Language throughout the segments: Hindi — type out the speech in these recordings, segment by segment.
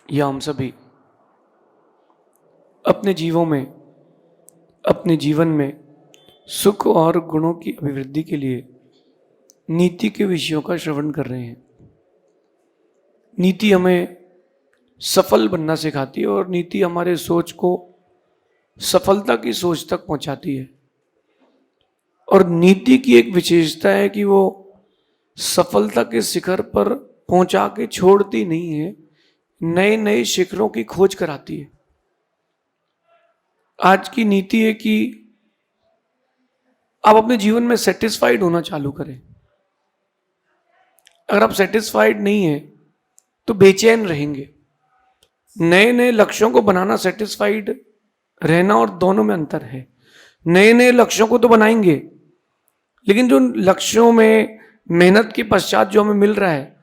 या हम सभी अपने जीवन में सुख और गुणों की अभिवृद्धि के लिए नीति के विषयों का श्रवण कर रहे हैं। नीति हमें सफल बनना सिखाती है और नीति हमारे सोच को सफलता की सोच तक पहुंचाती है। और नीति की एक विशेषता है कि वो सफलता के शिखर पर पहुंचा के छोड़ती नहीं है, नए नए शिखरों की खोज कराती है। आज की नीति है कि आप अपने जीवन में सेटिस्फाइड होना चालू करें। अगर आप सेटिस्फाइड नहीं है तो बेचैन रहेंगे। नए नए लक्ष्यों को बनाना, सेटिस्फाइड रहना और दोनों में अंतर है। नए नए लक्ष्यों को तो बनाएंगे, लेकिन जो लक्ष्यों में मेहनत के पश्चात जो हमें मिल रहा है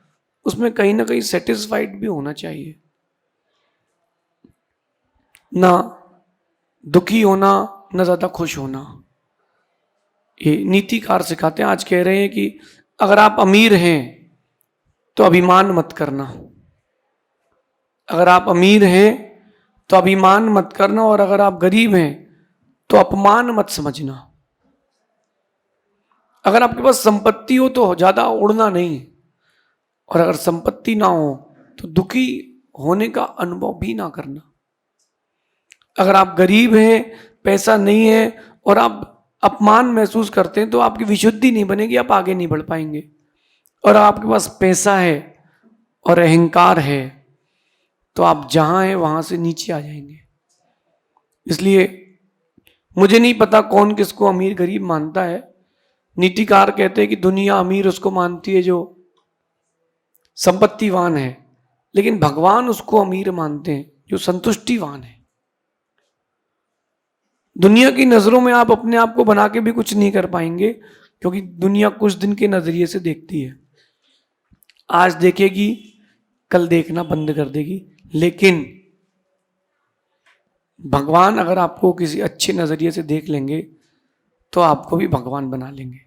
उसमें कहीं ना कहीं सेटिस्फाइड भी होना चाहिए। ना दुखी होना, ना ज्यादा खुश होना। ये नीतिकार सिखाते हैं। आज कह रहे हैं कि अगर आप अमीर हैं तो अभिमान मत करना। अगर आप अमीर हैं तो अभिमान मत करना, और अगर आप गरीब हैं तो अपमान मत समझना। अगर आपके पास संपत्ति हो तो ज्यादा उड़ना नहीं, और अगर संपत्ति ना हो तो दुखी होने का अनुभव भी ना करना। अगर आप गरीब हैं, पैसा नहीं है और आप अपमान महसूस करते हैं तो आपकी विशुद्धि नहीं बनेगी, आप आगे नहीं बढ़ पाएंगे। और आपके पास पैसा है और अहंकार है तो आप जहां हैं वहां से नीचे आ जाएंगे। इसलिए मुझे नहीं पता कौन किसको अमीर गरीब मानता है। नीतिकार कहते हैं कि दुनिया अमीर उसको मानती है जो संपत्तिवान है, लेकिन भगवान उसको अमीर मानते हैं जो संतुष्टिवान है। दुनिया की नजरों में आप अपने आप को बना के भी कुछ नहीं कर पाएंगे, क्योंकि दुनिया कुछ दिन के नजरिए से देखती है। आज देखेगी, कल देखना बंद कर देगी। लेकिन भगवान अगर आपको किसी अच्छे नजरिए से देख लेंगे तो आपको भी भगवान बना लेंगे।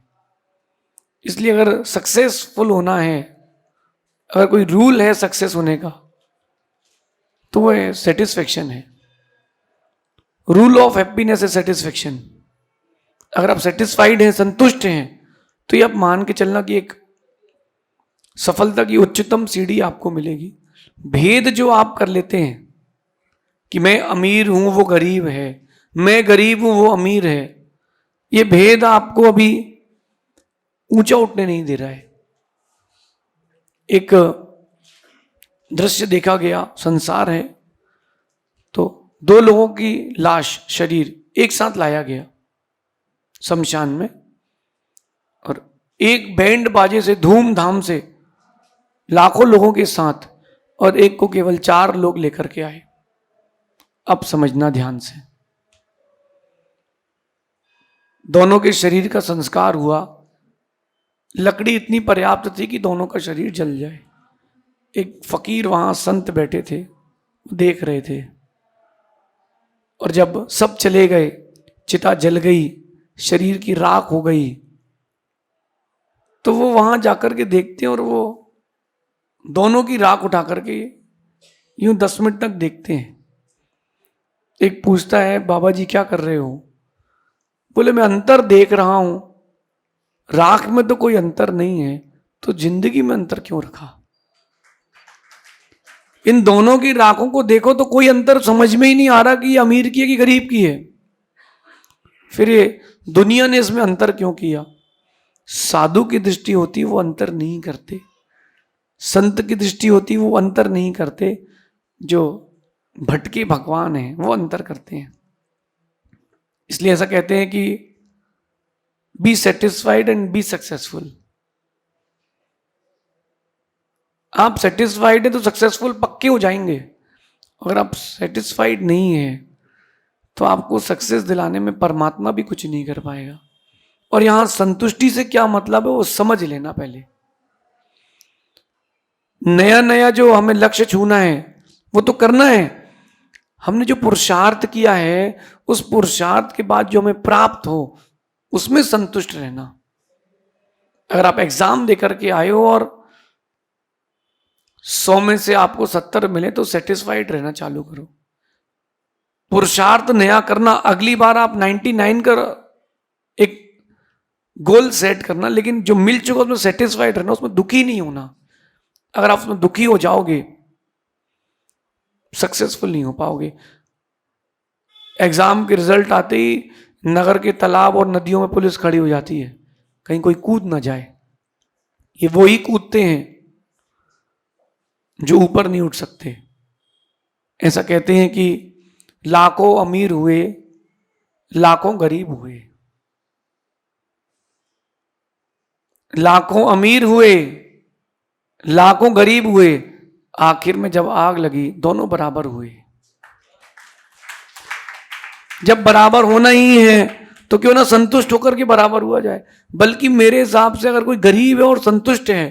इसलिए अगर सक्सेसफुल होना है, अगर कोई रूल है सक्सेस होने का, तो वो है सेटिस्फेक्शन है। रूल ऑफ हैप्पीनेस है सेटिस्फेक्शन। अगर आप सेटिस्फाइड हैं, संतुष्ट हैं, तो ये आप मान के चलना कि एक सफलता की उच्चतम सीढ़ी आपको मिलेगी। भेद जो आप कर लेते हैं कि मैं अमीर हूं वो गरीब है, मैं गरीब हूं वो अमीर है, ये भेद आपको अभी ऊंचा उठने नहीं दे रहा है। एक दृश्य देखा गया, संसार है तो दो लोगों की लाश, शरीर एक साथ लाया गया शमशान में, और एक बैंड बाजे से धूमधाम से लाखों लोगों के साथ, और एक को केवल 4 लोग लेकर के आए। अब समझना ध्यान से, दोनों के शरीर का संस्कार हुआ। लकड़ी इतनी पर्याप्त थी कि दोनों का शरीर जल जाए। एक फकीर वहां संत बैठे थे, देख रहे थे, और जब सब चले गए, चिता जल गई, शरीर की राख हो गई, तो वो वहां जाकर के देखते हैं और वो दोनों की राख उठा करके यूं 10 मिनट तक देखते हैं। एक पूछता है, बाबा जी क्या कर रहे हो? बोले मैं अंतर देख रहा हूं। राख में तो कोई अंतर नहीं है, तो जिंदगी में अंतर क्यों रखा? इन दोनों की राखों को देखो तो कोई अंतर समझ में ही नहीं आ रहा कि ये अमीर की है कि गरीब की है। फिर ये दुनिया ने इसमें अंतर क्यों किया? साधु की दृष्टि होती वो अंतर नहीं करते, संत की दृष्टि होती वो अंतर नहीं करते, जो भटके भगवान हैं वो अंतर करते हैं। इसलिए ऐसा कहते हैं कि be satisfied and be successful. आप सेटिस्फाइड है तो सक्सेसफुल पक्के हो जाएंगे। अगर आप सेटिस्फाइड नहीं है तो आपको सक्सेस दिलाने में परमात्मा भी कुछ नहीं कर पाएगा। और यहां संतुष्टि से क्या मतलब है वो समझ लेना पहले। नया नया जो हमें लक्ष्य छूना है वो तो करना है। हमने जो पुरुषार्थ किया है उस पुरुषार्थ के बाद जो हमें प्राप्त हो उसमें संतुष्ट रहना। अगर आप एग्जाम देकर के आए हो और 100 में से आपको 70 मिले तो सेटिस्फाइड रहना चालू करो। पुरुषार्थ नया करना, अगली बार आप 99 कर एक गोल सेट करना, लेकिन जो मिल चुका उसमें सेटिस्फाइड रहना, उसमें दुखी नहीं होना। अगर आप उसमें दुखी हो जाओगे सक्सेसफुल नहीं हो पाओगे। एग्जाम के रिजल्ट आते ही नगर के तालाब और नदियों में पुलिस खड़ी हो जाती है, कहीं कोई कूद ना जाए। ये वो ही कूदते हैं जो ऊपर नहीं उठ सकते। ऐसा कहते हैं कि लाखों अमीर हुए, लाखों गरीब हुए, लाखों अमीर हुए, लाखों गरीब हुए, आखिर में जब आग लगी दोनों बराबर हुए। जब बराबर होना ही है तो क्यों ना संतुष्ट होकर के बराबर हुआ जाए। बल्कि मेरे हिसाब से अगर कोई गरीब है और संतुष्ट है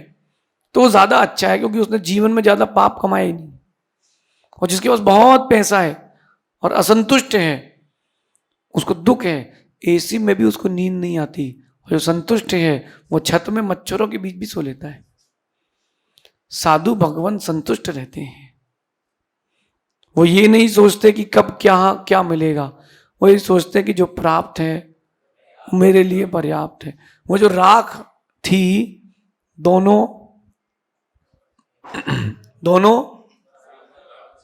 तो वो ज्यादा अच्छा है, क्योंकि उसने जीवन में ज्यादा पाप कमाए ही नहीं। और जिसके पास बहुत पैसा है और असंतुष्ट है, उसको दुख है, एसी में भी उसको नींद नहीं आती, और जो संतुष्ट है वो छत में मच्छरों के बीच भी सो लेता है। साधु भगवान संतुष्ट रहते हैं, वो ये नहीं सोचते कि कब क्या क्या मिलेगा, वो ये सोचते कि जो प्राप्त है मेरे लिए पर्याप्त है। वो जो राख थी, दोनों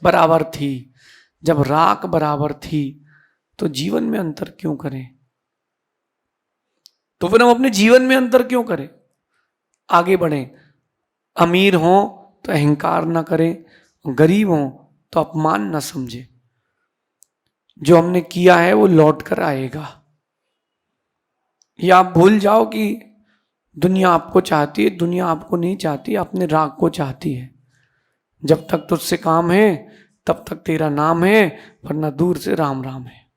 बराबर थी। जब राख बराबर थी तो जीवन में अंतर क्यों करें? तो फिर हम अपने जीवन में अंतर क्यों करें? आगे बढ़ें। अमीर हो तो अहंकार ना करें, गरीब हो तो अपमान ना समझे। जो हमने किया है वो लौट कर आएगा। या आप भूल जाओ कि दुनिया आपको चाहती है, दुनिया आपको नहीं चाहती, अपने राग को चाहती है। जब तक तुझसे काम है तब तक तेरा नाम है, वरना दूर से राम राम है।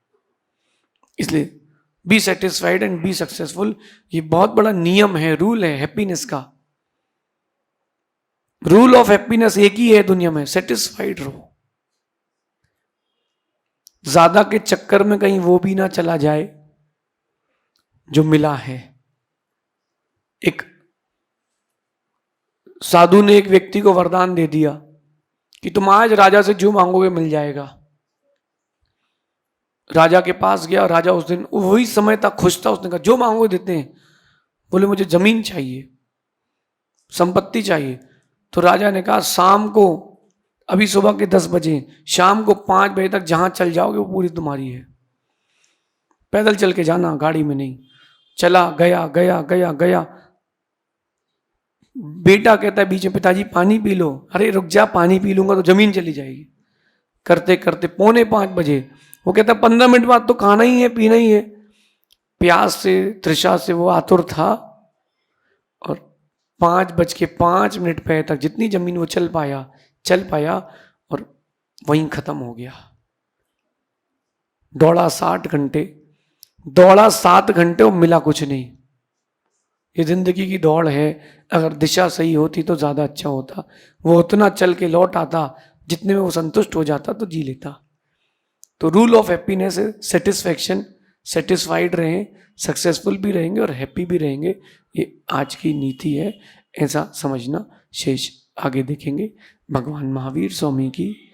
इसलिए be satisfied and be successful, ये बहुत बड़ा नियम है, रूल है हैप्पीनेस का। रूल ऑफ हैप्पीनेस एक ही है दुनिया में, सेटिस्फाइड रहो। ज्यादा के चक्कर में कहीं वो भी ना चला जाए जो मिला है। एक साधु ने एक व्यक्ति को वरदान दे दिया कि तुम आज राजा से जो मांगोगे मिल जाएगा। राजा के पास गया, राजा उस दिन वही समय तक खुश था। उसने कहा जो मांगोगे देते हैं। बोले मुझे जमीन चाहिए, संपत्ति चाहिए। तो राजा ने कहा शाम को, अभी सुबह के 10 बजे, शाम को 5 बजे तक जहां चल जाओगे वो पूरी तुम्हारी है। पैदल चल के जाना, गाड़ी में नहीं। चला गया गया गया गया। बेटा कहता है बीच में, पिताजी पानी पी लो। अरे रुक जा, पानी पी लूंगा तो जमीन चली जाएगी। करते करते 4:45 बजे वो कहता 15 मिनट बाद तो खाना ही है, पीना ही है। प्यास से, तृषा से वो आतुर था, और 5:05 पे तक जितनी जमीन वो चल पाया और वहीं खत्म हो गया। दौड़ा 7 घंटे और मिला कुछ नहीं। ये जिंदगी की दौड़ है। अगर दिशा सही होती तो ज्यादा अच्छा होता। वो उतना चल के लौट आता जितने में वो संतुष्ट हो जाता तो जी लेता। तो रूल ऑफ हैप्पीनेस है सेटिस्फैक्शन। सेटिस्फाइड रहें, सक्सेसफुल भी रहेंगे और हैप्पी भी रहेंगे। ये आज की नीति है, ऐसा समझना। शेष आगे देखेंगे। भगवान महावीर स्वामी की